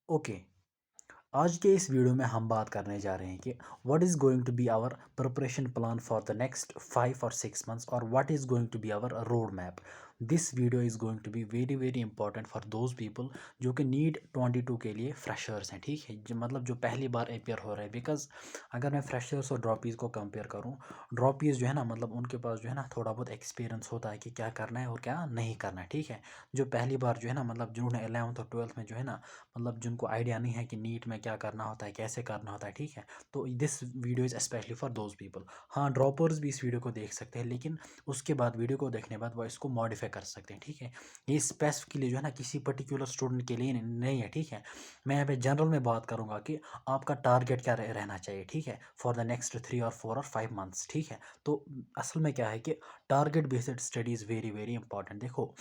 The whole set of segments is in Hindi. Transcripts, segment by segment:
ओके, आज के इस वीडियो में हम बात करने जा रहे हैं कि what is going to be our preparation plan for the next 5 और 6 मंथ्स और what is going to be our road map. This video is going to be very very important for those people जो कि नीट 22 के लिए फ्रेशर्स हैं, ठीक है, जो मतलब जो पहली बार अपेयर हो रहे हैं। बिकॉज अगर मैं फ्रेशर्स और ड्रॉपीज़ को कंपेयर करूँ, ड्रॉपीज़ जो है ना, मतलब उनके पास जो है ना थोड़ा बहुत एक्सपीरियंस होता है कि क्या करना है और क्या नहीं करना है, ठीक है। जो पहली बार जो है ना, मतलब जिन्होंने 11th और 12th में जो है ना, मतलब जिनको आइडिया नहीं है कि नीट में क्या करना होता है, कैसे करना होता है, ठीक है। तो this video is specially for those people. हाँ, ड्रॉपर्स भी इस वीडियो को देख सकते हैं, लेकिन उसके बाद वीडियो को देखने के बाद वो इसको मॉडिफाई कर सकते हैं, ठीक है। ये स्पेसिफिकली जो है ना किसी पर्टिकुलर स्टूडेंट के लिए नहीं है, ठीक है। मैं यहाँ पे जनरल में बात करूँगा कि आपका टारगेट क्या रहना चाहिए, ठीक है, फॉर द नेक्स्ट 3 और 4 और 5 मंथ्स, ठीक है। तो असल में क्या है कि target based study is very very important. देखो,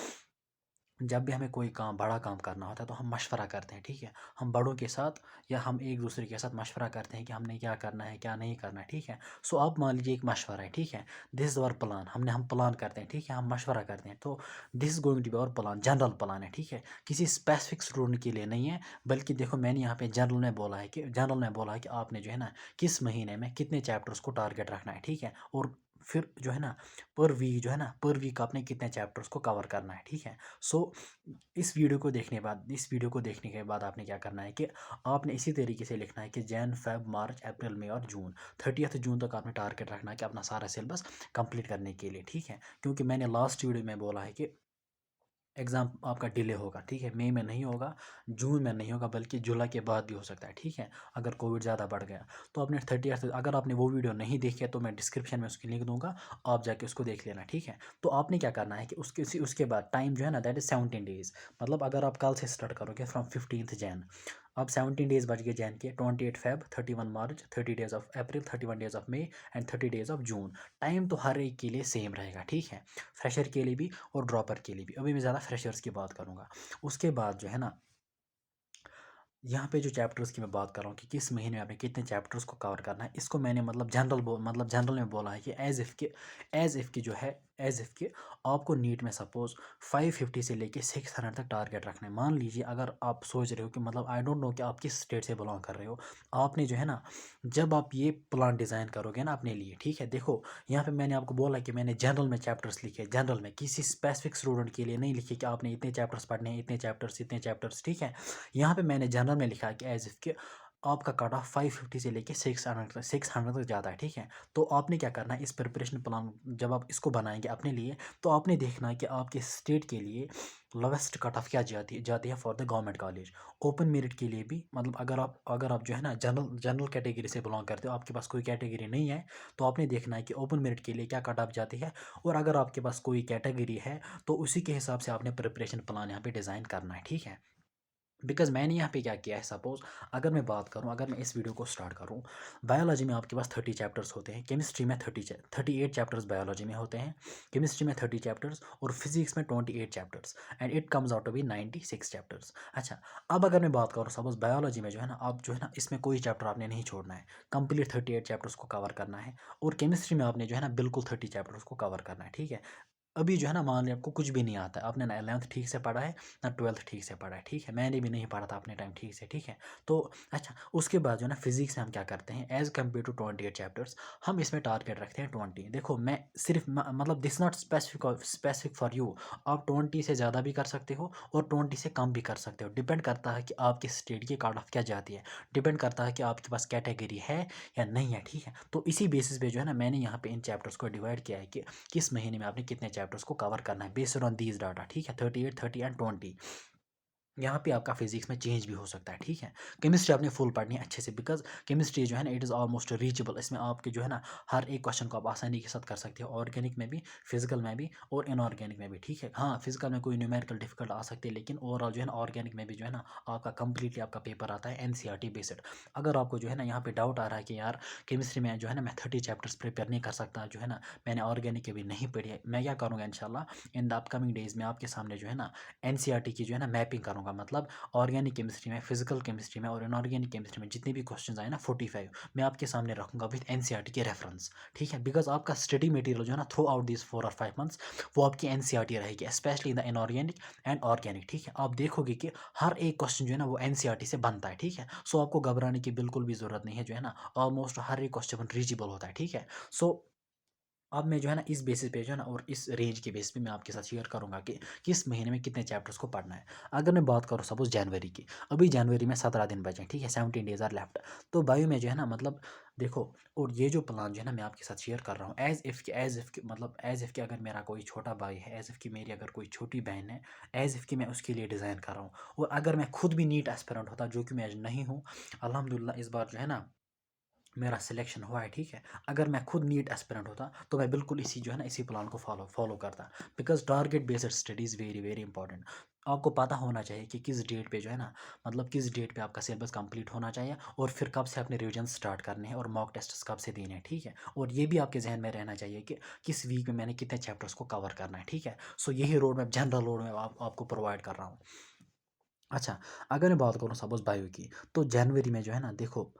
जब भी हमें कोई काम बड़ा काम करना होता है तो हम मशवरा करते हैं, ठीक है। हम बड़ों के साथ या हम एक दूसरे के साथ मशवरा करते हैं कि हमने क्या करना है, क्या नहीं करना है, ठीक है। सो अब मान लीजिए एक मशवरा है, ठीक है। दिस इज़ आवर प्लान, हम प्लान करते हैं, ठीक है, हम मशवरा करते हैं। तो this is going to be our plan, general plan है, ठीक है, किसी स्पेसिफिक स्टूडेंट के लिए नहीं है। बल्कि देखो, मैंने यहाँ पे जनरल में बोला है कि आपने जो है ना किस महीने में कितने चैप्टर्स को टारगेट रखना है, ठीक है। और फिर जो है ना पर वीक आपने कितने चैप्टर्स को कवर करना है, ठीक है। सो इस वीडियो को देखने के बाद आपने क्या करना है कि आपने इसी तरीके से लिखना है कि जैन फेब मार्च अप्रैल मई और जून, 30 जून तक आपने टारगेट रखना है कि अपना सारा सिलेबस कंप्लीट करने के लिए, ठीक है। क्योंकि मैंने लास्ट वीडियो में बोला है कि एग्ज़ाम आपका डिले होगा, ठीक है, मई में नहीं होगा, जून में नहीं होगा, बल्कि जुलाई के बाद भी हो सकता है, ठीक है, अगर कोविड ज़्यादा बढ़ गया। तो आपने 30th, अगर आपने वो वीडियो नहीं देखी है तो मैं डिस्क्रिप्शन में उसकी लिंक दूंगा, आप जाके उसको देख लेना, ठीक है। तो आपने क्या करना है कि उसके बाद टाइम जो है ना, दैट इज़ 17 डेज़। मतलब अगर आप कल से स्टार्ट करोगे फ्रॉम 15th जैन, अब 17 डेज़ बच गए जैन के, 28 Feb, 31 March, 30 days of April, 31 days of May and 30 days of June. Time तो हर एक के लिए सेम रहेगा, ठीक है, फ्रेशर के लिए भी और ड्रॉपर के लिए भी। अभी मैं ज़्यादा फ्रेशर्स की बात करूँगा। उसके बाद जो है ना, यहाँ पे जो चैप्टर्स की मैं बात कर रहा हूँ कि किस महीने में आपने कितने चैप्टर्स को कवर करना है, इसको मैंने मतलब जनरल में बोला है कि एज इफ़ के आपको नीट में सपोज़ 550 से लेके 600 तक टारगेट रखना है। मान लीजिए अगर आप सोच रहे हो कि मतलब आई डोंट नो कि आप किस स्टेट से बिलोंग कर रहे हो, आपने जो है ना, जब आप ये प्लान डिज़ाइन करोगे ना अपने लिए, ठीक है, देखो यहाँ पे मैंने आपको बोला कि मैंने जनरल में चैप्टर्स लिखे, जनरल में किसी स्पेसिफिक स्टूडेंट के लिए नहीं लिखे कि आपने इतने चैप्टर्स पढ़ने हैं, इतने चैप्टर्स, ठीक है। यहाँ पे मैंने जनरल में लिखा है कि एज इफ़ कि आपका कट ऑफ 550 से लेके 600 तक जाता है, ठीक है। तो आपने क्या करना है, इस प्रिपरेशन प्लान जब आप इसको बनाएंगे अपने लिए, तो आपने देखना है कि आपके स्टेट के लिए लोवेस्ट कट ऑफ क्या जाती है for the government college. Open merit के लिए भी, मतलब अगर आप जो है ना जनरल कैटेगरी से बिलोंग करते हो, आपके पास कोई कैटेगरी नहीं है, तो आपने देखना है कि ओपन मेरिट के लिए क्या कट ऑफ जाती है। और अगर आपके पास कोई कैटेगरी है तो उसी के हिसाब से आपने प्रिपरेशन प्लान यहाँ पे डिज़ाइन करना है, ठीक है। बिकॉज़ मैंने यहाँ पे क्या किया है, सपोज़ अगर मैं इस वीडियो को स्टार्ट करूँ, बायोलॉजी में आपके पास 30 चैप्टर्स होते हैं, केमिस्ट्री में 38 चैप्टर्स बायोलॉजी में होते हैं, केमिस्ट्री में 30 चैप्टर्स और फिजिक्स में 28 chapters and it comes out to be 96 chapters. अच्छा, अब अगर मैं बात करूँ सपोज़ बायोलॉजी में जो है ना, आप जो है ना इसमें कोई चैप्टर आपने नहीं छोड़ना है, कंप्लीट 38 चैप्टर्स को कवर करना है। और केमिस्ट्री में आपने जो है ना बिल्कुल 30 चैप्टर्स को कवर करना है, ठीक है। अभी जो है ना, मान लिया आपको कुछ भी नहीं आता है, आपने ना 11th ठीक से पढ़ा है, ना 12th ठीक से पढ़ा है, ठीक है, मैंने भी नहीं पढ़ा था अपने टाइम ठीक से, ठीक है। तो अच्छा, उसके बाद जो है ना फिजिक्स में हम क्या करते हैं, एज कम्पेयर टू 28 चैप्टर्स, हम इसमें टारगेट रखते हैं 20। देखो, मैं सिर्फ मतलब this not specific for you, आप 20 से ज़्यादा भी कर सकते हो और 20 से कम भी कर सकते हो, डिपेंड करता है कि आपके स्टेट की कार्ड ऑफ क्या जाती है, डिपेंड करता है कि आपके पास कैटेगरी है या नहीं है, ठीक है। तो इसी बेसिस पे जो है ना, मैंने यहाँ पे इन चैप्टर्स को डिवाइड किया है कि किस महीने में आपने कितने चैप्टर्स को कवर करना है, बेस्ड ऑन दीज डाटा, ठीक है, 38, 30 एंड 20। यहाँ पे आपका फिजिक्स में चेंज भी हो सकता है, ठीक है। केमिस्ट्री आपने फुल पढ़नी है अच्छे से, बिकॉज केमिस्ट्री जो है ना, इट इज़ ऑलमोस्ट रीचेबल। इसमें आपके जो है ना हर एक क्वेश्चन को आप आसानी के साथ कर सकते हो, ऑर्गेनिक में भी, फिजिकल में भी और इनऑर्गेनिक में भी, ठीक है। हाँ, फिजिकल में कोई न्यूमेरिकल डिफिकल्ट आ सकते हैं, लेकिन ओवरऑल जो है ना ऑर्गेनिक में भी जो है ना आपका कंप्लीटली आपका पेपर आता है एनसीईआरटी बेस्ड। अगर आपको जो है ना यहाँ पे डाउट आ रहा है कि यार केमिस्ट्री में जो है ना मैं 30 चैप्टर्स प्रिपेयर नहीं कर सकता, जो है ना मैंने ऑर्गेनिक के भी नहीं पढ़ी है, मैं क्या करूँगा इंशाल्लाह इन द अपकमिंग डेज में आपके सामने जो है ना एनसीईआरटी की जो है ना मैपिंग करूँगा। रखूँगा, मतलब ऑर्गेनिक केमिस्ट्री में, फिजिकल केमिस्ट्री में और इनऑर्गेनिक केमिस्ट्री में जितने भी क्वेश्चन आए ना 45 मैं आपके सामने रखूँगा विद एनसीईआरटी के रेफरेंस, ठीक है। बिकॉज आपका स्टडी मटेरियल जो है ना थ्रू आउट दिस 4 और 5 मंथ्स वो आपकी एनसीईआरटी रहेगी, specially in the inorganic and organic, ठीक है। आप देखोगे कि हर एक क्वेश्चन जो है ना वो एनसीईआरटी से बनता है, ठीक है। सो आपको घबराने की बिल्कुल भी ज़रूरत नहीं है, जो है ना ऑलमोस्ट हर एक क्वेश्चन रीचेबल होता है, ठीक है। सो अब मैं जो है ना इस बेसिस पे जो है ना और इस रेंज के बेस पे मैं आपके साथ शेयर करूंगा कि किस महीने में कितने चैप्टर्स को पढ़ना है। अगर मैं बात करूँ सपोज जनवरी की, अभी जनवरी में 17 दिन बचे हैं, ठीक है, 17 डेज आर लेफ्ट। तो बायो में जो है ना मतलब देखो, और ये जो प्लान जो है ना मैं आपके साथ शेयर कर रहा हूँ एज इफ़ कि मतलब एज इफ़ कि अगर मेरा कोई छोटा भाई है, एज इफ़ कि मेरी अगर कोई छोटी बहन है, एज इफ़ कि मैं उसके लिए डिज़ाइन कर रहा हूँ। और अगर मैं खुद भी नीट एस्पिरेंट होता, जो कि मैं आज नहीं हूँ, अल्हम्दुलिल्लाह इस बार जो है ना मेरा सिलेक्शन हुआ है, ठीक है। अगर मैं खुद नीट एस्पिरेंट होता तो मैं बिल्कुल इसी जो है ना इसी प्लान को फॉलो करता, because target based study is very very important. आपको पता होना चाहिए कि किस डेट पे जो है ना मतलब किस डेट पे आपका सिलेबस कंप्लीट होना चाहिए और फिर कब से अपने रिविजन स्टार्ट करने हैं और मॉक टेस्ट कब से देने हैं, ठीक है। और ये भी आपके जहन में रहना चाहिए कि किस वीक में मैंने कितने चैप्टर्स को कवर करना है, ठीक है। सो यही road map, general road map आपको प्रोवाइड कर रहा हूँ। अच्छा, अगर मैं बात करूँ सपोज़ बायो की, तो जनवरी में जो है ना देखो,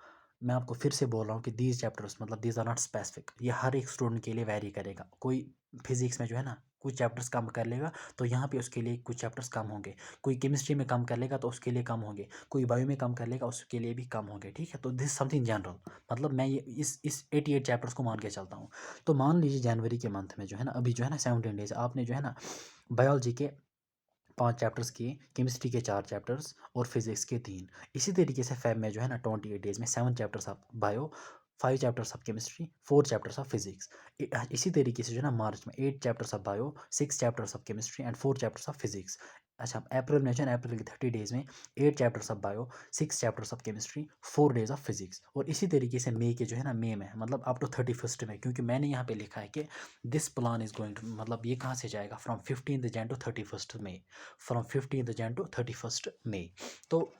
मैं आपको फिर से बोल रहा हूँ कि दीज़ चैप्टर्स मतलब दीज़ आर नॉट स्पेसिफिक, ये हर एक स्टूडेंट के लिए वैरी करेगा। कोई फिजिक्स में जो है ना कुछ चैप्टर्स कम कर लेगा तो यहाँ पे उसके लिए कुछ चैप्टर्स कम होंगे, कोई केमिस्ट्री में कम कर लेगा तो उसके लिए कम होंगे, कोई बायो में कम कर लेगा उसके लिए भी कम होंगे, ठीक है। तो दिस समथिंग जनरल, मतलब मैं ये इस 88 चैप्टर्स को मान के चलता हूँ। तो मान लीजिए जनवरी के मंथ में जो है ना अभी जो है ना 17 डेज आपने जो है ना बायोलॉजी के 5 चैप्टर्स किए, केमिस्ट्री के 4 चैप्टर्स और फिजिक्स के 3। इसी तरीके से फेब में जो है ना 28 डेज में 7 chapters of bio, 5 chapters of chemistry, 4 chapters of physics. इसी तरीके से जो है ना मार्च में 8 chapters of bio, 6 chapters of chemistry and 4 chapters of physics. अच्छा, अप्रैल में जो है ना अप्रैल के 30 डेज में 8 chapters of bio, 6 chapters of chemistry, 4 days of physics. और इसी तरीके से मई के जो है ना मई में मतलब अप टू 31st में, क्योंकि मैंने यहाँ पे लिखा है कि this plan is going to मतलब ये कहाँ से जाएगा फ्रॉम 15 जन टू 31st मई, फ्रॉम 15 जन टू 31st मई। तो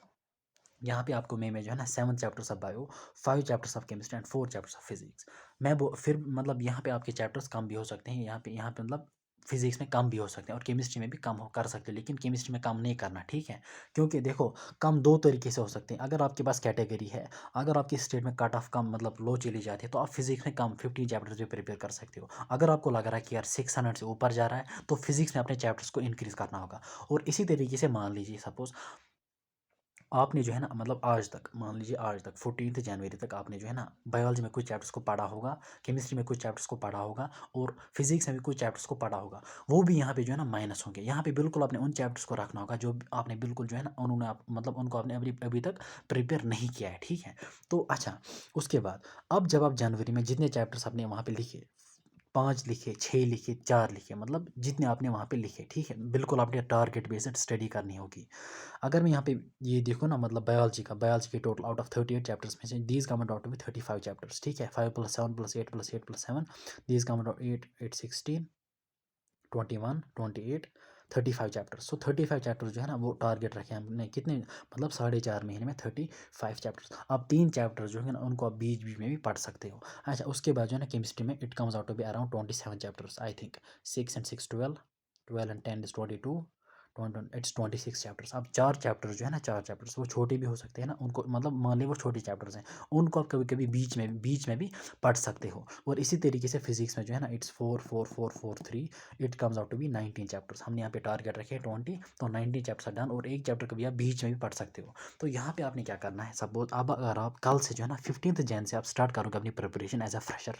यहाँ पे आपको मई में जो है ना 7 chapters of bio, 5 chapters of chemistry and 4 chapters of physics. मैं वो फिर मतलब यहाँ पे आपके चैप्टर्स कम भी हो सकते हैं, यहाँ पे मतलब फिजिक्स में कम भी हो सकते हैं और केमिस्ट्री में भी कम हो कर सकते हैं, लेकिन केमिस्ट्री में कम नहीं करना, ठीक है। क्योंकि देखो कम दो तरीके से हो सकते हैं। अगर आपके पास कैटेगरी है, अगर आपकी स्टेट में कट ऑफ कम मतलब लो चली जाती है तो आप फिजिक्स में कम 15 चैप्टर्स भी प्रिपेयर कर सकते हो। अगर आपको लग रहा है कि यार 600 से ऊपर जा रहा है तो फिजिक्स में अपने चैप्टर्स को इंक्रीज करना होगा। और इसी तरीके से मान लीजिए सपोज आपने जो है ना मतलब आज तक मान लीजिए आज तक 14 जनवरी तक आपने जो है ना बायोलॉजी में कुछ चैप्टर्स को पढ़ा होगा, केमिस्ट्री में कुछ चैप्टर्स को पढ़ा होगा और फिजिक्स में भी कुछ चैप्टर्स को पढ़ा होगा। वो भी यहाँ पे जो है ना माइनस होंगे। यहाँ पे बिल्कुल आपने उन चैप्टर्स को रखना होगा जो आपने बिल्कुल जो है ना उन्होंने आप मतलब उनको आपने अभी अभी तक प्रिपेयर नहीं किया है, ठीक है। तो अच्छा, उसके बाद अब जब आप जनवरी में जितने चैप्टर्स आपने वहाँ पे लिखे, 5 लिखे, 6 लिखे, 4 लिखे, मतलब जितने आपने वहाँ पे लिखे, ठीक है। बिल्कुल आपने टारगेट बेस्ड स्टडी करनी होगी। अगर मैं यहाँ पे ये देखूँ ना मतलब बायोलॉजी के टोटल आउट ऑफ 38 चैप्टर्स में से these come out to be 35 chapters, ठीक है। 5 + 7 + 8 + 8 + 7 these come out 8 16 21 28 35 chapters. So 35 chapters जो है ना वो टारगेट रखे हैं हमने कितने मतलब 4.5 महीने में 35 चैप्टर्स। अब 3 चैप्टर्स जो है ना उनको आप बीच बीच में भी पढ़ सकते हो। अच्छा, उसके बाद जो है ना केमिस्ट्री में it comes out to be around 27 chapters I think. 6 and 6 12, 12 and 10 is 22, 26 chapters. अब 4 चैप्टर्स जो है ना 4 चैप्टर्स वो छोटे भी हो सकते हैं ना, उनको मतलब मान ली वो छोटे चैप्टर्स हैं, उनको आप कभी कभी बीच में भी पढ़ सकते हो। और इसी तरीके से फिजिक्स में जो है ना it's 4 4 4 4 3 it comes out to be 19 chapters. हमने यहाँ पे टारगेट रखे हैं 20, तो 19 चैप्टर्स डन। और एक चैप्टर कभी आप बीच में भी पढ़ सकते हो। तो यहाँ पे आपने क्या करना है, सपोज अब अगर आप कल से जो है ना 15 जन से आप स्टार्ट करोगे अपनी प्रिपरेशन एज अ फ्रेशर,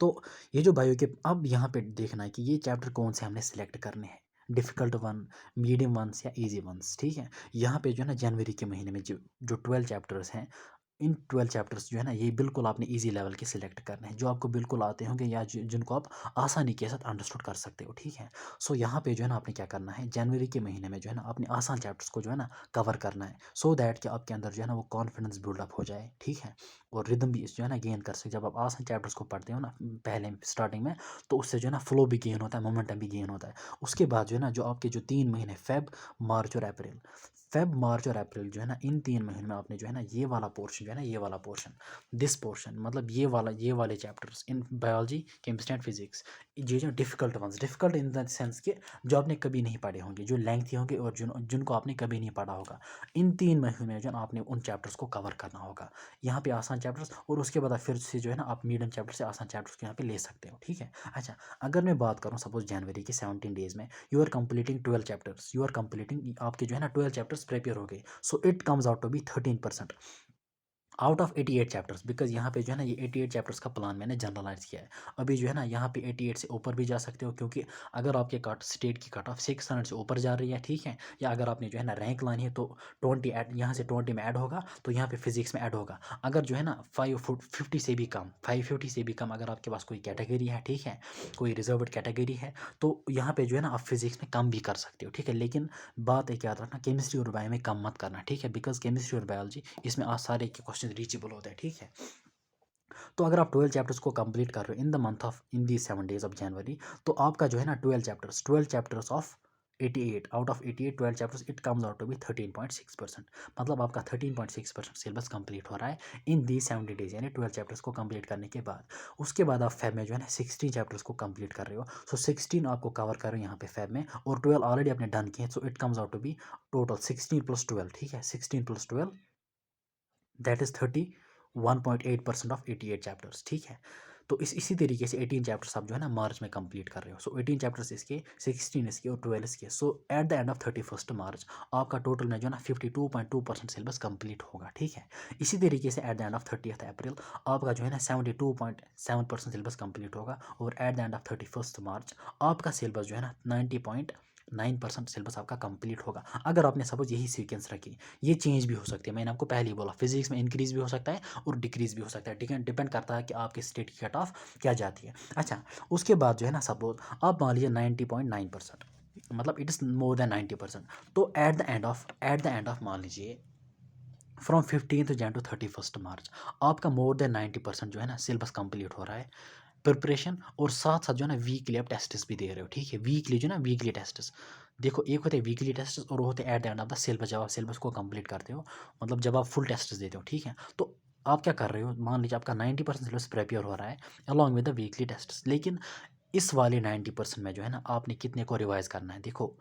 तो ये जो बायो के अब यहाँ पे देखना है कि ये चैप्टर कौन से हमने सेलेक्ट करने हैं, डिफ़िकल्ट वन, मीडियम वंस या इजी वंस, ठीक है। यहाँ पे जो है ना जनवरी के महीने में जो 12 चैप्टर्स हैं, इन 12 चैप्टर्स जो है ना ये बिल्कुल आपने इजी लेवल के सिलेक्ट करने हैं, जो आपको बिल्कुल आते होंगे या जिनको आप आसानी के साथ अंडरस्टूड कर सकते हो, ठीक है। सो यहाँ पे जो है ना आपने क्या करना है, जनवरी के महीने में जो है ना अपने आसान चैप्टर्स को जो है ना कवर करना है, सो दैट कि आपके अंदर जो है ना वो कॉन्फिडेंस बिल्डअप हो जाए, ठीक है। और रिदम भी जो है ना गेन कर सके। जब आप आसान चैप्टर्स को पढ़ते हो ना पहले स्टार्टिंग में, तो उससे जो है ना फ्लो भी गेन होता है, मोमेंटम भी गेन होता है। उसके बाद जो है ना जो आपके जो 3 महीने फेब, मार्च और अप्रैल, फेब, मार्च और अप्रैल जो है ना, इन 3 महीनों में आपने जो है ना ये वाला पोर्शन जो है ना, ये वाला पोर्शन, दिस पोर्शन मतलब ये वाले chapters in biology, chemistry and physics, ये जो difficult ones, difficult in the sense कि जो आपने कभी नहीं पढ़े होंगे, जो लेंथी होंगे और जिनको आपने कभी नहीं पढ़ा होगा, इन 3 महीनों में जो है ना आपने उन चैप्टर्स को कवर करना होगा। यहाँ पे आसान चैप्टर्स और उसके बाद फिर से जो है ना आप मीडियम चैप्टर से आसान चैप्टर्स को यहाँ पे ले सकते हो, ठीक है। अच्छा, अगर मैं बात करूँ सपोज जनवरी के 17 डेज़ में you are completing 12 chapters, you are completing आपके जो है ना 12 चैप्टर्स प्रिपेयर हो गए, so it comes out to be 13% out of 88 chapters, because यहाँ पे जो है ना ये 88 चैप्टर्स का प्लान मैंने जनरलाइज किया है। अभी जो है ना यहाँ पे 88 से ऊपर भी जा सकते हो, क्योंकि अगर आपके कट स्टेट की कट ऑफ 600 से ऊपर जा रही है, ठीक है, या अगर आपने जो है ना रैंक लानी है तो 20 ऐड, यहाँ से 20 में ऐड होगा तो यहाँ पे फिजिक्स में ऐड होगा। अगर जो है ना 550 से भी कम, 550 से भी कम अगर आपके पास कोई कैटेगरी है, ठीक है, कोई रिजर्व्ड कैटेगरी है, तो यहाँ पे जो है ना आप फिजिक्स में कम भी कर सकते हो, ठीक है। लेकिन बात एक याद रखना, केमिस्ट्री और बायो में कम मत करना, ठीक है, बिकॉज केमिस्ट्री और बायोलॉजी इसमें आज सारे के क्वेश्चन रीचेबल होते हैं, ठीक है। तो अगर आप 12 चैप्टर्स को कंप्लीट कर रहे हो in the month of in the 7 days of January, तो आपका जो है ना 12 chapters of 88 out of 88 12 chapters it comes out to be 13.6%, मतलब आपका 13.6% सिलेबस कंप्लीट हो रहा है इन दी 70 डेज, यानी 12 चैप्टर्स को कंप्लीट करने के बाद। उसके बाद आप फेब में जो है ना 16 चैप्टर्स को कंप्लीट कर रहे हो, सो 16 आपको कवर कर रहे हो यहाँ पे फेब में, और 12 ऑलरेडी आपने डन किए, so it comes out to be total 16 + 12, ठीक है, 16 + 12 दैट इज 31.8% ऑफ 88 चैप्टर्स, ठीक है। तो इसी तरीके से 18 चैप्टर्स आप जो है ना मार्च में कंप्लीट कर रहे हो, सो 18 चैप्टर्स इसके, 16 इसके और 12 इसके, सो एट द एंड ऑफ 31 मार्च आपका टोटल में जो है ना 52.2% सिलेबस कंप्लीट होगा, ठीक है। इसी तरीके से एट द एंड ऑफ 30 अप्रैल आपका जो है ना 72.7% सिलेबस कंप्लीट होगा, और एट द एंड ऑफ 31 मार्च आपका सिलेबस जो है ना 90.9% सिलेबस आपका कंप्लीट होगा। अगर आपने सपोज यही सीक्वेंस रखी, ये चेंज भी हो सकती है, मैंने आपको पहले ही बोला फिजिक्स में इंक्रीज भी हो सकता है और डिक्रीज भी हो सकता है, डिपेंड करता है कि आपके स्टेट की कट ऑफ क्या जाती है। अच्छा, उसके बाद जो है ना सपोज आप मान लीजिए 90.9%, मतलब इट इज़ मोर देन 90%, तो एट द एंड ऑफ मान लीजिए फ्रॉम 15 जन टू 31 मार्च आपका मोर देन 90% जो है ना सिलेबस कंप्लीट हो रहा है प्रिपरेशन, और साथ साथ जो है ना वीकली आप टेस्ट्स भी दे रहे हो, ठीक है, वीकली जो है ना वीकली टेस्ट्स, देखो एक होते हैं वीकली टेस्ट्स और वो होते हैं at the end of the syllabus, जब आप सिलेबस को कंप्लीट करते हो, मतलब जब आप फुल टेस्ट्स देते हो, ठीक है। तो आप क्या कर रहे हो, मान लीजिए आपका 90% सिलेबस प्रिपेयर हो रहा है along with the weekly tests, लेकिन इस वाले 90% में जो है ना आपने कितने को रिवाइज करना है, देखो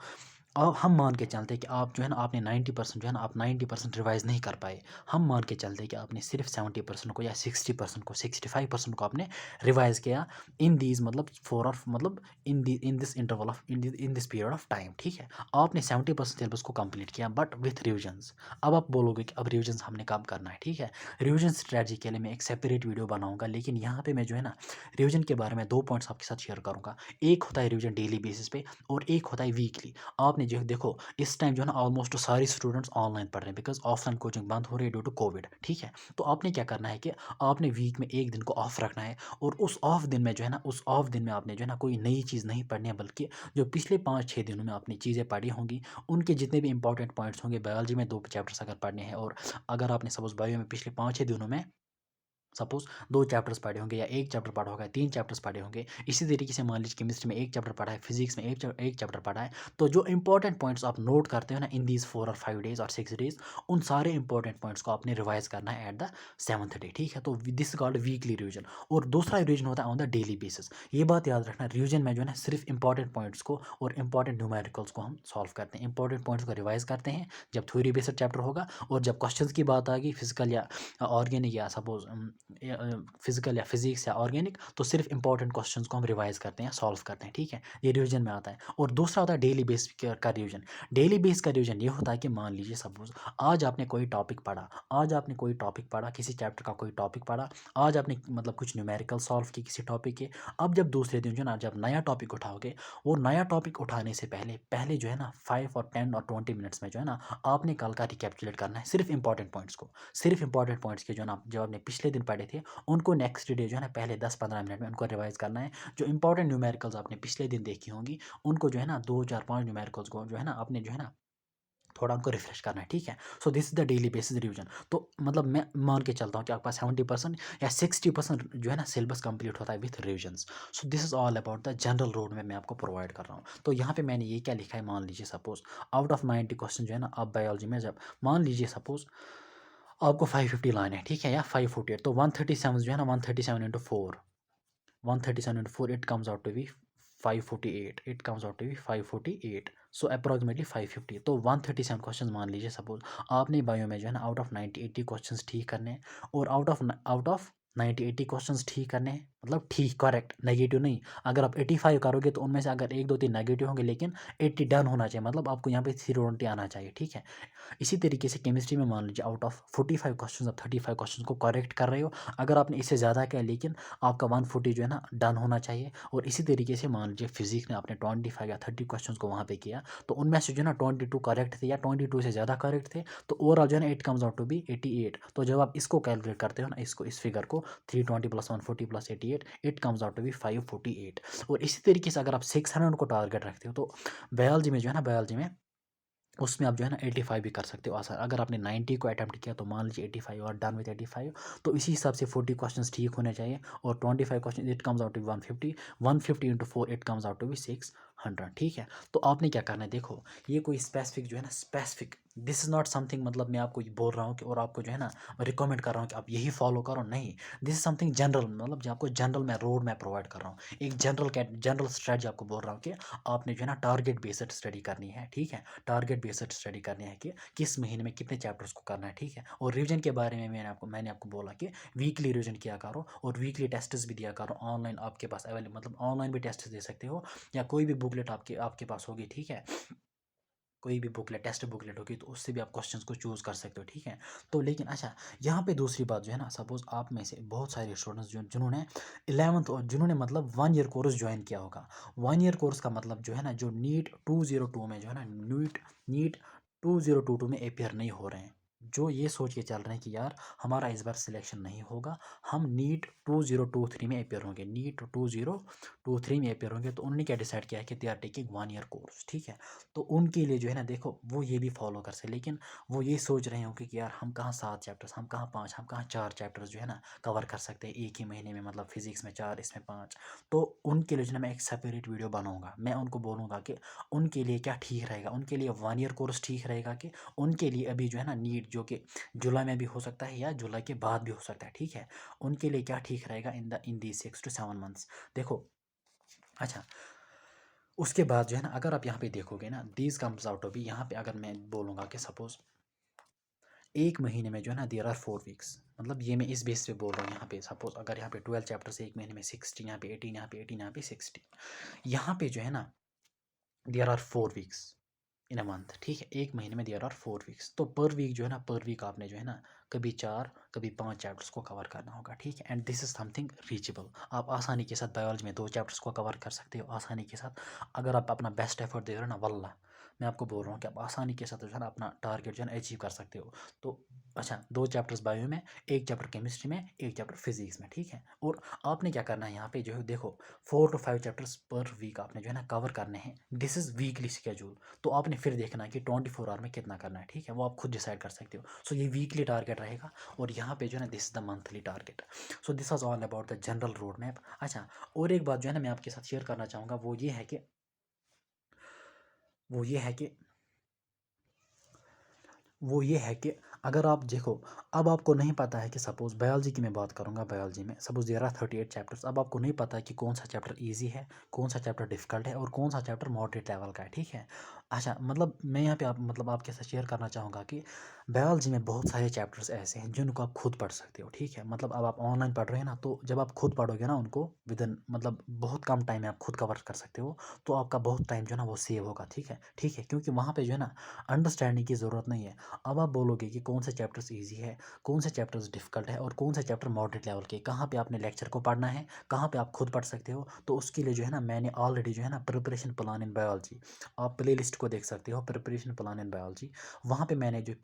अब हम मान के चलते हैं कि आप जो है ना आपने 90% जो है ना आप 90% रिवाइज नहीं कर पाए, हम मान के चलते हैं कि आपने सिर्फ 70% को या 60% को 65% को आपने रिवाइज किया इन दीज, मतलब फोर और मतलब in this interval of in this period of time, ठीक है। आपने 70% सिलेबस को कंप्लीट किया बट विथ रिविजन्स। अब आप बोलोगे कि अब रिविजन्स हमने कब करना है, ठीक है, रिविजन स्ट्रैटेजी के लिए मैं एक सेपरेट वीडियो बनाऊंगा, लेकिन यहाँ पे मैं जो है ना रिविजन के बारे में 2 पॉइंट्स आपके साथ शेयर करूँगा। एक होता है रिविजन डेली बेसिस पे और एक होता है वीकली। आपने जो देखो इस टाइम जो है ना ऑलमोस्ट सारे स्टूडेंट्स ऑनलाइन पढ़ रहे हैं, बिकॉज ऑफलाइन कोचिंग बंद हो रही है ड्यू टू कोविड, ठीक है। तो आपने क्या करना है कि आपने वीक में एक दिन को ऑफ रखना है, और उस ऑफ दिन में जो है ना उस ऑफ दिन में आपने जो है ना कोई नई चीज़ नहीं पढ़नी है, बल्कि जो पिछले 5-6 दिनों में आपने चीज़ें पढ़ी होंगी उनके जितने भी इंपॉर्टेंट पॉइंट्स होंगे, बायोलॉजी में 2 चैप्टर्स अगर पढ़ने हैं, और अगर आपने सपोज बायो में पिछले 5-6 दिनों में सपोज 2 चैप्टर्स पढ़े होंगे या 1 चैप्टर पढ़ा होगा, 3 चैप्टर्स पढ़े होंगे, इसी तरीके से मान लीजिए केमिस्ट्री में 1 चैप्टर पढ़ा है, फिजिक्स में एक चैप्टर पढ़ा है, तो जो इंपॉर्टेंट पॉइंट्स आप नोट करते हो ना इन दीज 4 और 5 डेज और 6 डेज, उन सारे इंपॉर्टेंट पॉइंट्स को आपने रिवाइज करना है एट द 7th डे, ठीक है। तो दिस कॉल्ड वीकली रिविजन, और दूसरा रिविजन होता है ऑन द डेली बेसिस। ये बात याद रखना, रिविजन में जो है ना सिर्फ इंपॉर्टेंट पॉइंट्स को और इंपॉर्टेंट न्यूमेरिकल्स को हम सॉल्व करते हैं, इंपॉर्टेंट पॉइंट्स को रिवाइज करते हैं जब थ्योरी बेस्ड चैप्टर होगा, और जब क्वेश्चन की बात आ गई फिजिकल या ऑर्गेनिक या सपोज फिजिकल या फिजिक्स या ऑर्गेनिक, तो सिर्फ इंपॉर्टेंट क्वेश्चंस को हम रिवाइज करते हैं, सॉल्व करते हैं, ठीक है, ये रिवीजन में आता है। और दूसरा होता है डेली बेस का रिवीजन। डेली बेस का रिवीजन ये होता है कि मान लीजिए सपोज आज आपने कोई टॉपिक पढ़ा, किसी चैप्टर का कोई टॉपिक पढ़ा, आज आपने मतलब कुछ न्यूमेरिकल सॉल्व की किसी टॉपिक के, अब जब दूसरे दिन जो है ना जब नया टॉपिक उठाओगे, वो नया टॉपिक उठाने से पहले पहले जो है ना 5 और 10 और 20 मिनट्स में जो है ना आपने कल का रिकैप्चुलेट करना है सिर्फ इंपॉर्टेंट पॉइंट्स को, सिर्फ इंपॉर्टेंट पॉइंट्स के जो ना जो आपने पिछले दिन पढ़े थे उनको नेक्स्ट डे जो है ना पहले 10-15 मिनट में उनको रिवाइज करना है। जो इंपॉर्टेंट न्यूमेरिकल्स आपने पिछले दिन देखी होंगी उनको जो है ना 2 4 5 न्यूमेरिकल्स को जो है ना आपने जो है ना थोड़ा उनको रिफ्रेश करना है, ठीक है। So this is the daily basis revision. तो मतलब मैं मान के चलता हूँ कि आपके पास 70% या 60% जो है ना सिलेबस कंप्लीट होता है with revisions. So this is all about the general road में मैं आपको प्रोवाइड कर रहा हूँ। तो यहाँ पे मैंने ये क्या लिखा है, मान लीजिए सपोज आउट ऑफ 90 क्वेश्चन जो है ना, आप बायोलॉजी में जब मान लीजिए सपोज आपको 550 लाने हैं, ठीक है, या 548, तो 137 जो है ना 137 into 4, 137 into 4, it comes out to be 548, it comes out to be 548, so approximately 550। तो 137 क्वेश्चन मान लीजिए सपोज आपने बायो में जो है ना आउट ऑफ 90 80 क्वेश्चन ठीक करने हैं, और आउट ऑफ 90 80 क्वेश्चन ठीक करने हैं, मतलब ठीक करेक्ट, नेगेटिव नहीं। अगर आप 85 करोगे तो उनमें से अगर 1 2 3 नेगेटिव होंगे, लेकिन 80 डन होना चाहिए, मतलब आपको यहाँ पे 320 आना चाहिए, ठीक है। इसी तरीके से केमिस्ट्री में मान लीजिए आउट ऑफ 45 क्वेश्चन आप 35 क्वेश्चन को करेक्ट कर रहे हो, अगर आपने इससे ज़्यादा किया लेकिन आपका 140 जो है ना डन होना चाहिए। और इसी तरीके से मान लीजिए फिजिक्स में आपने 25 या 30 क्वेश्चन को वहाँ पे किया, तो उनमें से जो है ना 22 करेक्ट थे या 22 से ज़्यादा करेक्ट थे, तो ओवरऑल जो है ना it comes out to be 88। तो जब आप इसको कैलकुलेट करते हो ना, इसको इस फिगर को 320 plus 140 plus 88, it comes out to be 548। और इसी तरीके से अगर आप 600 को टारगेट रखते हो, तो बायोलॉजी में जो है ना, बायोलॉजी में उसमें आप जो है ना 85 भी कर सकते हो आसान। अगर आपने 90 को अटैम्प्ट किया तो मान लीजिए 85 और डन विथ 85, तो इसी हिसाब से 40 क्वेश्चंस ठीक होने चाहिए, और 25 question it comes out to 150, 150 into 4 it comes out to be 600, ठीक है। तो आपने क्या करना है, देखो ये कोई स्पेसिफिक जो है ना specific, this is not something मतलब मैं आपको ये बोल रहा हूँ कि और आपको जो है ना रिकमेंड कर रहा हूँ कि आप यही फॉलो करो, नहीं। दिस इज समथिंग जनरल, मतलब जो आपको जनरल मैं रोड मैप प्रोवाइड कर रहा हूँ, एक जनरल स्ट्रेटजी आपको बोल रहा हूँ कि आपने जो है ना टारगेट बेस्ड स्टडी करनी है, ठीक है। टारगेट बेस्ड स्टडी करनी है कि किस महीने में कितने चैप्टर्स को करना है, ठीक है। और रिवीजन के बारे में मैंने आपको बोला कि वीकली रिवीजन किया करो, और वीकली टेस्ट्स भी दिया करो ऑनलाइन, आपके पास अवेलेबल, मतलब ऑनलाइन भी टेस्ट दे सकते हो, या कोई भी बुकलेट आपके आपके पास होगी, ठीक है। कोई भी बुकलेट, टेस्ट बुकलेट होगी, तो उससे भी आप क्वेश्चंस को चूज़ कर सकते हो, ठीक है। तो लेकिन अच्छा, यहाँ पे दूसरी बात जो है ना, सपोज आप में से बहुत सारे स्टूडेंट्स जिन्होंने 11th और जिन्होंने मतलब 1 ईयर कोर्स ज्वाइन किया होगा। 1 ईयर कोर्स का मतलब जो है ना, जो नीट 202 में जो है ना, नीट 2022 में अपेयर नहीं हो रहे हैं, जो ये सोच के चल रहे हैं कि यार हमारा इस बार सिलेक्शन नहीं होगा, हम नीट 2023 में अपेयर होंगे, नीट 2023 में अपेयर होंगे, तो उन्होंने क्या डिसाइड किया है कि they are taking 1 year course, ठीक है। तो उनके लिए जो है ना, देखो वो ये भी फॉलो कर सकते, लेकिन वो ये सोच रहे होंगे कि यार हम कहाँ 7 चैप्टर्स, हम कहाँ 5, हम कहाँ 4 चैप्टर्स जो है ना कवर कर सकते हैं एक ही महीने में, मतलब फिजिक्स में 4, इसमें 5। तो उनके लिए जो है ना मैं एक सेपरेट वीडियो बनाऊंगा, मैं उनको बोलूँगा कि उनके लिए क्या ठीक रहेगा, उनके लिए 1 ईयर कोर्स ठीक रहेगा, कि उनके लिए अभी जो है ना नीट, जो कि जुलाई में भी हो सकता है या जुलाई के बाद भी हो सकता है, ठीक है, उनके लिए क्या ठीक रहेगा इन दी 6 to 7 मंथ्स। देखो अच्छा, उसके बाद जो है ना, अगर आप यहाँ पे देखोगे ना, these comes out to be, यहाँ पे अगर मैं बोलूँगा कि सपोज एक महीने में जो है ना देयर आर 4 वीक्स, मतलब ये मैं इस बेस पे बोल रहा हूँ। यहाँ पे सपोज अगर यहाँ पे 12 चैप्टर्स एक महीने में 60, यहाँ पे 18, यहाँ पे 18, यहाँ पे 60, यहाँ पे जो है ना there are 4 weeks in a month, ठीक है। एक महीने में देयर आर 4 वीक्स, तो पर वीक जो है ना, पर वीक आपने जो है ना कभी 4 कभी 5 चैप्टर्स को कवर करना होगा, ठीक है। And this is something reachable, आप आसानी के साथ बायोलॉजी में 2 चैप्टर्स को कवर कर सकते हो आसानी के साथ, अगर आप अपना बेस्ट एफर्ट दे रहे हो ना, वल्ला मैं आपको बोल रहा हूँ कि आप आसानी के साथ जो है ना अपना टारगेट जो है ना अचीव कर सकते हो। तो अच्छा, 2 चैप्टर्स बायो में, 1 चैप्टर केमिस्ट्री में, 1 चैप्टर फिजिक्स में, ठीक है। और आपने क्या करना है यहाँ पे जो है, देखो 4 to 5 चैप्टर्स पर वीक आपने जो है ना कवर करने हैं, दिस इज़ वीकली स्केड्यूल। तो आपने फिर देखना है कि 24 आवर में कितना करना है, ठीक है, वो आप खुद डिसाइड कर सकते हो। सो ये वीकली टारगेट रहेगा, और यहाँ पे जो है ना this is the monthly target. So this was all about the general road map. अच्छा, और एक बात जो है ना मैं आपके साथ शेयर करना चाहूँगा, वो ये है कि अगर आप देखो, अब आपको नहीं पता है कि सपोज़ बायोलॉजी की मैं बात करूँगा, बायोलॉजी में सपोज़ देयर आर 38 चैप्टर्स, अब आपको नहीं पता है कि कौन सा चैप्टर इजी है, कौन सा चैप्टर डिफ़िकल्ट है, और कौन सा चैप्टर मॉडरेट लेवल का है, ठीक है। अच्छा, मतलब मैं यहाँ पे मतलब आपके साथ शेयर करना चाहूँगा कि बायोलॉजी में बहुत सारे चैप्टर्स ऐसे हैं जिनको आप खुद पढ़ सकते हो, ठीक है। मतलब अब आप ऑनलाइन पढ़ रहे हैं ना, तो जब आप खुद पढ़ोगे ना उनको विदिन मतलब बहुत कम टाइम में आप खुद कवर कर सकते हो, तो आपका बहुत टाइम जो है ना वो सेव होगा, ठीक है, ठीक है। क्योंकि वहाँ पे जो है ना अंडरस्टैंडिंग की ज़रूरत नहीं है। अब आप बोलोगे कि कौन से चैप्टर्स ईजी है, कौन से चैप्टर्स डिफ़िकल्ट है, और कौन से चैप्टर मॉडरेट लेवल के, कहाँ पे आपने लेक्चर को पढ़ना है, कहाँ पे आप खुद पढ़ सकते हो, तो उसके लिए जो है ना मैंने ऑलरेडी जो है ना प्रिपरेशन प्लान इन बायोलॉजी, आप प्लेलिस्ट को देख सकते हो, प्रिपरेशन प्लान इन बायोलॉजी। वहाँ पे मैंने जो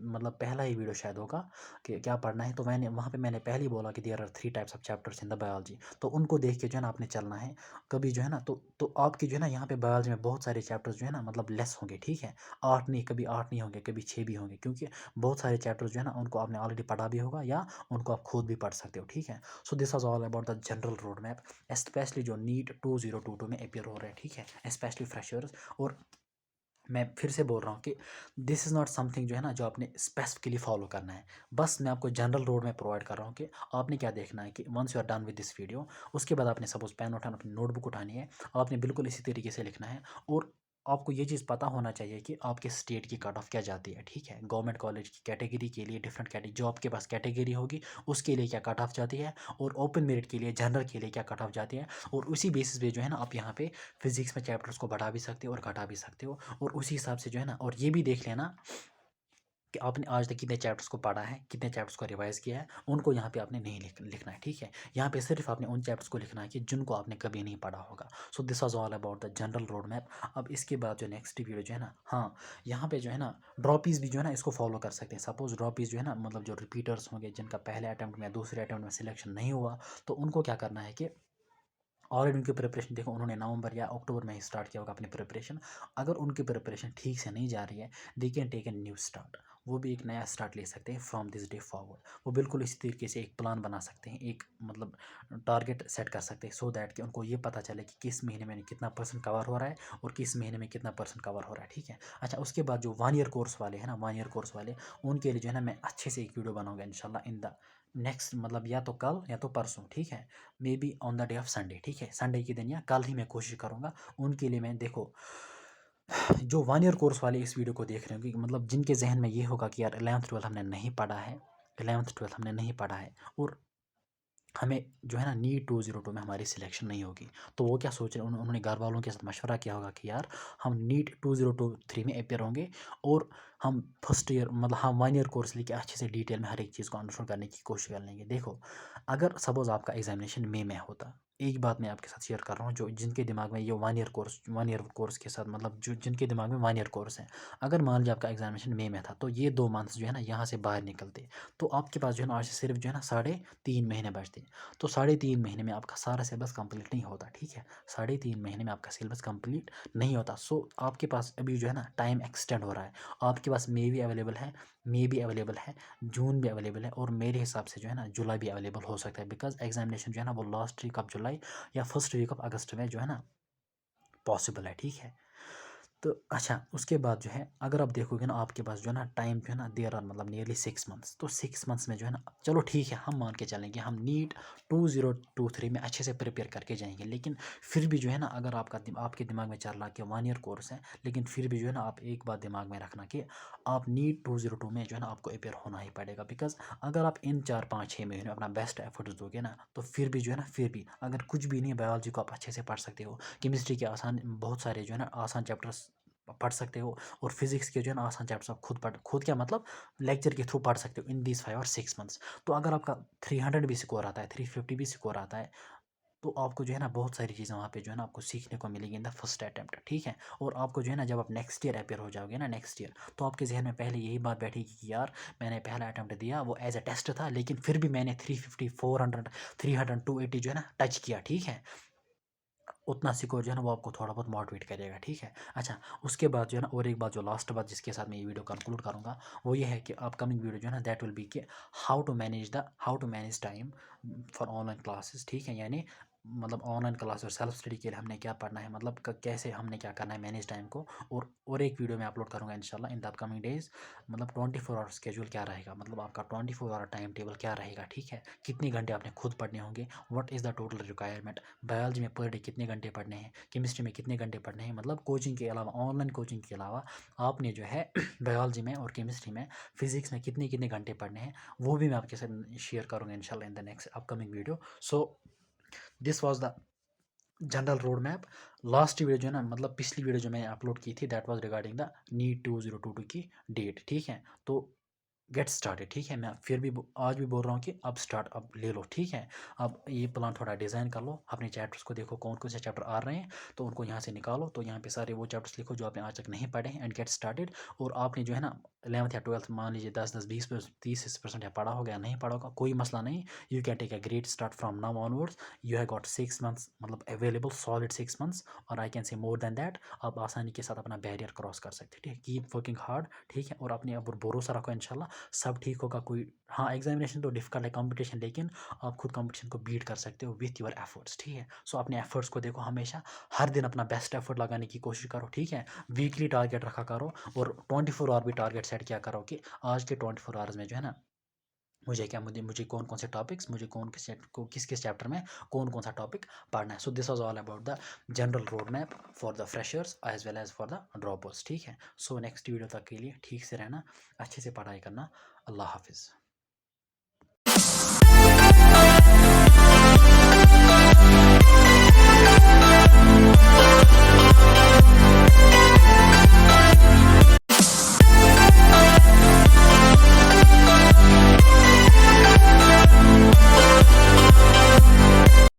मतलब पहला ही वीडियो शायद होगा कि क्या पढ़ना है, तो मैंने वहाँ पे मैंने पहले ही बोला कि there are 3 types of chapters in the biology. तो उनको देख के जो है ना आपने चलना है। कभी जो है ना तो आपकी जो है ना यहाँ पे बायोलॉजी में बहुत सारे चैप्टर्स जो है ना मतलब लेस होंगे, ठीक है। 8 नहीं, कभी 8 नहीं होंगे, कभी 6 भी होंगे, क्योंकि बहुत सारे चैप्टर्स जो है ना उनको आपने ऑलरेडी पढ़ा भी होगा या उनको आप खुद भी पढ़ सकते हो, ठीक है। So this was all about the general road map, specially जो नीट 2022 में अपियर हो रहे हैं, ठीक है, स्पेशली फ्रेशर्स। और मैं फिर से बोल रहा हूँ कि दिस इज़ नॉट समथिंग जो है ना जो आपने स्पेसिफिकली फॉलो करना है। बस मैं आपको जनरल रोड में प्रोवाइड कर रहा हूँ कि आपने क्या देखना है कि once you are done with this video, उसके बाद आपने सपोज पेन उठाना, अपनी नोटबुक उठानी है, आपने बिल्कुल इसी तरीके से लिखना है। और आपको ये चीज़ पता होना चाहिए कि आपके स्टेट की कट ऑफ क्या जाती है, ठीक है। गवर्नमेंट कॉलेज की कैटेगरी के लिए डिफरेंट कैटेगरी, जो आपके पास कैटेगरी होगी उसके लिए क्या कट ऑफ जाती है, और ओपन मेरिट के लिए, जनरल के लिए क्या कट ऑफ जाती है। और उसी बेसिस पे जो है ना आप यहाँ पे फिजिक्स में चैप्टर्स को बढ़ा भी सकते हो और घटा भी सकते हो। और उसी हिसाब से जो है ना, और ये भी देख लेना कि आपने आज तक कितने चैप्टर्स को पढ़ा है, कितने चैप्टर्स को रिवाइज किया है, उनको यहाँ पे आपने नहीं लिखना है, ठीक है। यहाँ पे सिर्फ आपने उन चैप्टर्स को लिखना है कि जिनको आपने कभी नहीं पढ़ा होगा। सो this was all about the general road map. अब इसके बाद जो नेक्स्ट वीडियो जो है ना, हाँ, यहाँ पे जो है ना ड्रॉपीज भी जो है ना इसको फॉलो कर सकते हैं। सपोज ड्रॉपीज जो है ना मतलब जो रिपीटर्स होंगे, जिनका पहले अटैम्प्ट में दूसरे अटैम्प्ट में सिलेक्शन नहीं हुआ, तो उनको क्या करना है कि ऑलरेडी उनकी प्रिपरेशन देखो, उन्होंने नवंबर या अक्टूबर में ही स्टार्ट किया होगा अपनी प्रिपरेशन। अगर उनकी प्रिपरेशन ठीक से नहीं जा रही है, they can take a new start, वो भी एक नया स्टार्ट ले सकते हैं फ्रॉम दिस डे फॉरवर्ड। वो बिल्कुल इसी तरीके से एक प्लान बना सकते हैं, एक मतलब टारगेट सेट कर सकते हैं, सो दैट कि उनको ये पता चले कि किस महीने में कितना परसेंट कवर हो रहा है और किस महीने में कितना परसेंट कवर हो रहा है, ठीक है। अच्छा, उसके बाद जो 1 ईयर कोर्स वाले हैं ना, 1 ईयर कोर्स वाले, उनके लिए जो है ना मैं अच्छे से एक वीडियो बनाऊंगा इंशाल्लाह इन द नेक्स्ट, मतलब या तो कल या तो परसों, ठीक है। May be on the day of Sunday, ठीक है, संडे के दिन या कल ही मैं कोशिश करूँगा। उनके लिए मैं देखो जो 1 ईयर कोर्स वाले इस वीडियो को देख रहे होंगे, मतलब जिनके जहन में ये होगा कि यार 11th 12th हमने नहीं पढ़ा है, 11th 12th हमने नहीं पढ़ा है, और हमें जो है ना नीट 2022 में हमारी सिलेक्शन नहीं होगी, तो वो क्या सोच रहे हैं, उन्होंने घर वालों के साथ मशवरा किया होगा कि यार हम नीट 2023 में अपेयर होंगे, और हम फर्स्ट ईयर मतलब हम 1 ईयर कोर्स लेके अच्छे से डिटेल में हर एक चीज़ को अंडरस्टैंड करने की कोशिश कर लेंगे। देखो, अगर सपोज आपका एग्जामिनेशन मई में होता, एक बात मैं आपके साथ शेयर कर रहा हूँ, जो जिनके दिमाग में ये 1 ईयर कोर्स के साथ मतलब जो जिनके दिमाग में 1 ईयर कोर्स है, अगर मान लीजिए आपका एग्जामिनेशन मई में था, तो ये 2 मंथ्स जो है ना यहाँ से बाहर निकलते, तो आपके पास जो है ना आज से सिर्फ जो है ना 3.5 महीने बचते। तो 3.5 महीने में आपका सारा सिलेबस कंप्लीट नहीं होता, ठीक है। 3.5 महीने में आपका सिलेबस कंप्लीट नहीं होता। सो आपके पास अभी जो है ना टाइम एक्सटेंड हो रहा है। आपके पास मई भी अवेलेबल है, मई भी अवेलेबल है, जून भी अवेलेबल है, और मेरे हिसाब से जो है ना जुलाई भी अवेलेबल हो सकता है, बिकॉज एग्जामिनेशन जो है ना वो लास्ट वीक ऑफ जुलाई या फर्स्ट वीक ऑफ अगस्त में जो है ना पॉसिबल है, ठीक है। तो अच्छा, उसके बाद जो है अगर आप देखोगे ना आपके पास जो है ना टाइम जो है ना देयर आर मतलब नियरली 6 मंथ्स। तो 6 मंथ्स में जो है ना, चलो ठीक है, हम मान के चलेंगे हम नीट 2023 में अच्छे से प्रिपेयर करके जाएंगे, लेकिन फिर भी जो है ना अगर आपके दिमाग में चल रहा है कि 1 ईयर कोर्स है, लेकिन फिर भी जो है ना आप एक बात दिमाग में रखना कि आप नीट 2022 में जो है ना आपको अपेयर होना ही पड़ेगा, बिकॉज अगर आप इन 4 5 6 महीने में अपना बेस्ट एफर्ट्स दोगे ना, तो फिर भी जो है ना फिर भी अगर कुछ भी नहीं, बायोलॉजी को आप अच्छे से पढ़ सकते हो, केमिस्ट्री के आसान बहुत सारे जो है ना आसान चैप्टर्स पढ़ सकते हो, और फिजिक्स के जो है ना आसान चैप्टर्स आप खुद क्या मतलब लेक्चर के थ्रू पढ़ सकते हो इन दिस 5 और 6 मंथ्स। तो अगर आपका 300 भी स्कोर आता है, 350 भी स्कोर आता है, तो आपको जो है ना बहुत सारी चीज़ें वहाँ पे जो है ना आपको सीखने को मिलेगी इन द फर्स्ट अटैम्प्ट, ठीक है। और आपको जो है ना जब आप नेक्स्ट ईयर अपेयर हो जाओगे ना, नेक्स्ट ईयर, तो आपके जहन में पहले यही बात बैठेगी कि यार मैंने पहला अटैम्प्ट दिया, वो एज अ टेस्ट था, लेकिन फिर भी मैंने 350 400 300 280 जो है ना टच किया, ठीक है। उतना सिक्योर जो है ना वो आपको थोड़ा बहुत मोटिवेट करेगा, ठीक है। अच्छा, उसके बाद जो है ना और एक बात, जो लास्ट बात जिसके साथ मैं ये वीडियो कंक्लूड करूँगा, वो ये है कि अपकमिंग वीडियो जो है ना दैट विल बी कि how to manage time for online classes, ठीक है। यानी मतलब ऑनलाइन क्लास और सेल्फ स्टडी के लिए हमने क्या पढ़ना है, मतलब कैसे हमने क्या करना है मैनेज टाइम को। और एक वीडियो मैं अपलोड करूँगा इंशाल्लाह इन द अपकमिंग डेज, मतलब 24 आवर स्केड्यूल क्या रहेगा, मतलब आपका 24 आवर टाइम टेबल क्या रहेगा, ठीक है। कितने घंटे आपने खुद पढ़ने होंगे, what is the total requirement, biology में पर डे कितने घंटे पढ़ने हैं, केमिस्ट्री में कितने घंटे पढ़ने हैं, मतलब कोचिंग के अलावा, ऑनलाइन कोचिंग के अलावा आपने जो है बायोलॉजी में और केमिस्ट्री में, फिजिक्स में कितने कितने घंटे पढ़ने हैं, वो भी मैं आपके साथ शेयर करूँगा इंशाल्लाह in the next upcoming video. So this was the general road map. Last video जो है ना, मतलब पिछली वीडियो जो मैंने अपलोड की थी, that was regarding the NEET 2022 की डेट, ठीक है। तो गेट स्टार्टेड, ठीक है। मैं फिर भी आज भी बोल रहा हूँ कि अब ले लो, ठीक है। अब ये प्लान थोड़ा डिज़ाइन कर लो, अपने चैप्टर्स को देखो कौन कौन से चैप्टर आ रहे हैं, तो उनको यहाँ से निकालो, तो यहाँ पे सारे वो चैप्टर्स लिखो जो आपने आज तक नहीं पढ़े हैं, एंड गेट स्टार्टेड। और आपने जो है ना 11th या 12th मान लीजिए 10-20 30% या पढ़ा होगा या नहीं पढ़ा होगा, कोई मसला नहीं। You can take a great start from now onwards. You have got 6 months मतलब अवेलेबल सॉलिड 6 months, और I can say more than that. आप आसानी के साथ अपना बैरियर क्रॉस कर सकते हैं, ठीक है। कीप वर्किंग हार्ड, ठीक है, और अपने ऊपर भरोसा रखो, इंशाल्लाह सब ठीक होगा। कोई हाँ एग्जामिनेशन तो डिफिकल्ट है, कंपटीशन, लेकिन आप खुद कंपटीशन को बीट कर सकते हो विथ योर एफर्ट्स, ठीक है। सो अपने एफर्ट्स को देखो, हमेशा हर दिन अपना बेस्ट एफर्ट लगाने की कोशिश करो, ठीक है। वीकली टारगेट रखा करो, और 24 आवर भी टारगेट सेट किया करो कि आज के 24 आवर्स में जो है ना मुझे कौन कौन से टॉपिक्स, मुझे कौन किस किस चैप्टर में कौन कौन सा टॉपिक पढ़ना है। So this was all about the general road map for the freshers as well as for the droppers, ठीक है। सो नेक्स्ट वीडियो तक के लिए ठीक से रहना, अच्छे से पढ़ाई करना। अल्लाह हाफिज़।